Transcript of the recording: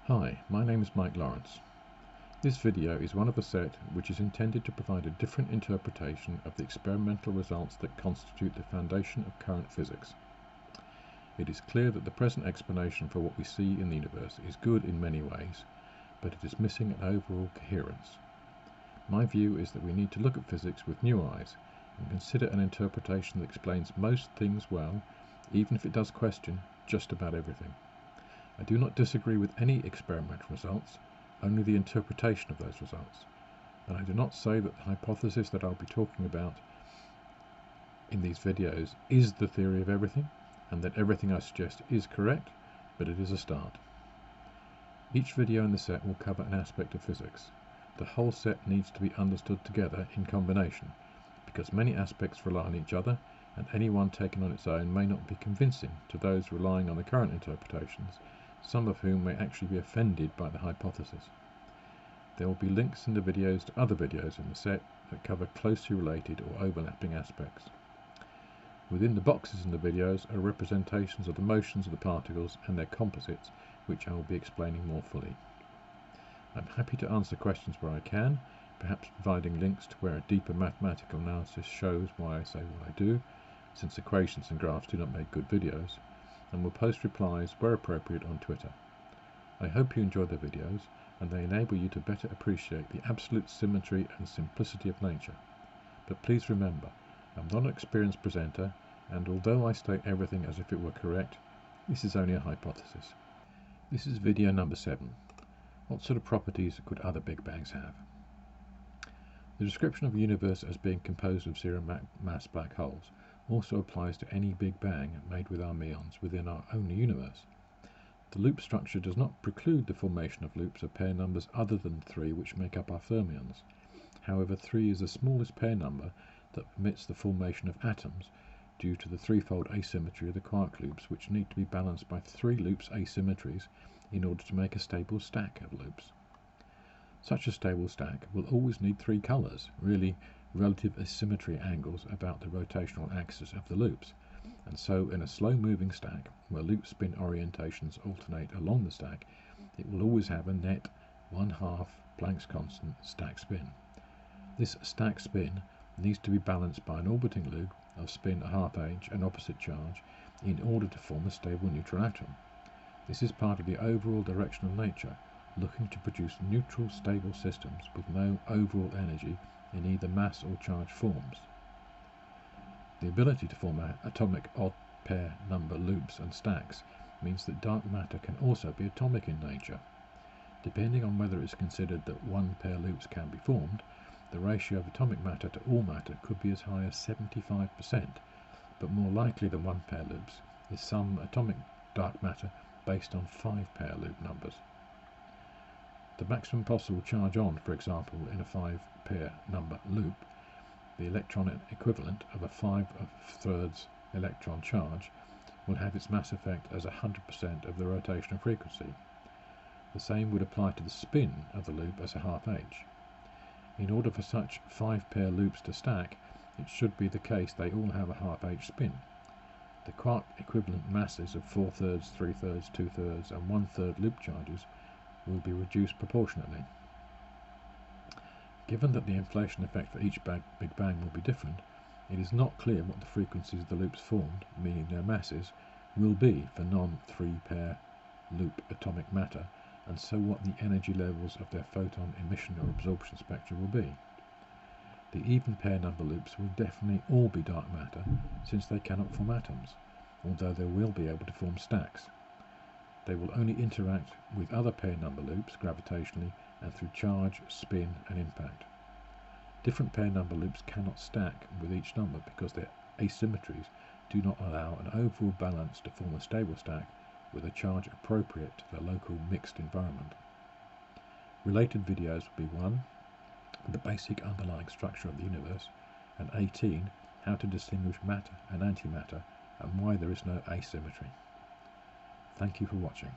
Hi, my name is Mike Lawrence. This video is one of a set which is intended to provide a different interpretation of the experimental results that constitute the foundation of current physics. It is clear that the present explanation for what we see in the universe is good in many ways, but it is missing an overall coherence. My view is that we need to look at physics with new eyes and consider an interpretation that explains most things well, even if it does question just about everything. I do not disagree with any experimental results, only the interpretation of those results. And I do not say that the hypothesis that I'll be talking about in these videos is the theory of everything, and that everything I suggest is correct, but it is a start. Each video in the set will cover an aspect of physics. The whole set needs to be understood together in combination, because many aspects rely on each other, and any one taken on its own may not be convincing to those relying on the current interpretations, some of whom may actually be offended by the hypothesis. There will be links in the videos to other videos in the set that cover closely related or overlapping aspects. Within the boxes in the videos are representations of the motions of the particles and their composites, which I will be explaining more fully. I'm happy to answer questions where I can, perhaps providing links to where a deeper mathematical analysis shows why I say what I do, since equations and graphs do not make good videos, and will post replies where appropriate on Twitter. I hope you enjoy the videos and they enable you to better appreciate the absolute symmetry and simplicity of nature. But please remember, I'm not an experienced presenter, and although I state everything as if it were correct, this is only a hypothesis. This is video number 7. What sort of properties could other Big Bangs have? The description of the universe as being composed of zero-mass black holes also applies to any Big Bang made with our meons within our own universe. The loop structure does not preclude the formation of loops of pair numbers other than 3 which make up our fermions. However, 3 is the smallest pair number that permits the formation of atoms due to the threefold asymmetry of the quark loops, which need to be balanced by 3 loops asymmetries in order to make a stable stack of loops. Such a stable stack will always need 3 colors, really relative asymmetry angles about the rotational axis of the loops, and so in a slow-moving stack where loop spin orientations alternate along the stack, it will always have a net 1/2 Planck's constant stack spin. This stack spin needs to be balanced by an orbiting loop of spin 1/2 h and opposite charge in order to form a stable neutral atom. This is part of the overall direction of nature, looking to produce neutral stable systems with no overall energy in either mass or charge forms. The ability to form atomic odd pair number loops and stacks means that dark matter can also be atomic in nature. Depending on whether it's considered that 1 pair loops can be formed, the ratio of atomic matter to all matter could be as high as 75%, but more likely than 1 pair loops is some atomic dark matter based on 5 pair loop numbers. The maximum possible charge on, for example, in a 5 pair number loop, the electron equivalent of a 5/3 electron charge, will have its mass effect as 100% of the rotational frequency. The same would apply to the spin of the loop as a 1/2 h. In order for such 5 pair loops to stack, it should be the case they all have a 1/2 h spin. The quark equivalent masses of 4/3, 3/3, 2/3 and 1/3 loop charges will be reduced proportionately. Given that the inflation effect for each Big Bang will be different, it is not clear what the frequencies of the loops formed, meaning their masses, will be for non-3 pair loop atomic matter, and so what the energy levels of their photon emission or absorption spectra will be. The even pair number loops will definitely all be dark matter, since they cannot form atoms, although they will be able to form stacks. They will only interact with other pair number loops gravitationally and through charge, spin and impact. Different pair number loops cannot stack with each number because their asymmetries do not allow an overall balance to form a stable stack with a charge appropriate to the local mixed environment. Related videos will be 1. The basic underlying structure of the universe, and 18. How to distinguish matter and antimatter and why there is no asymmetry. Thank you for watching.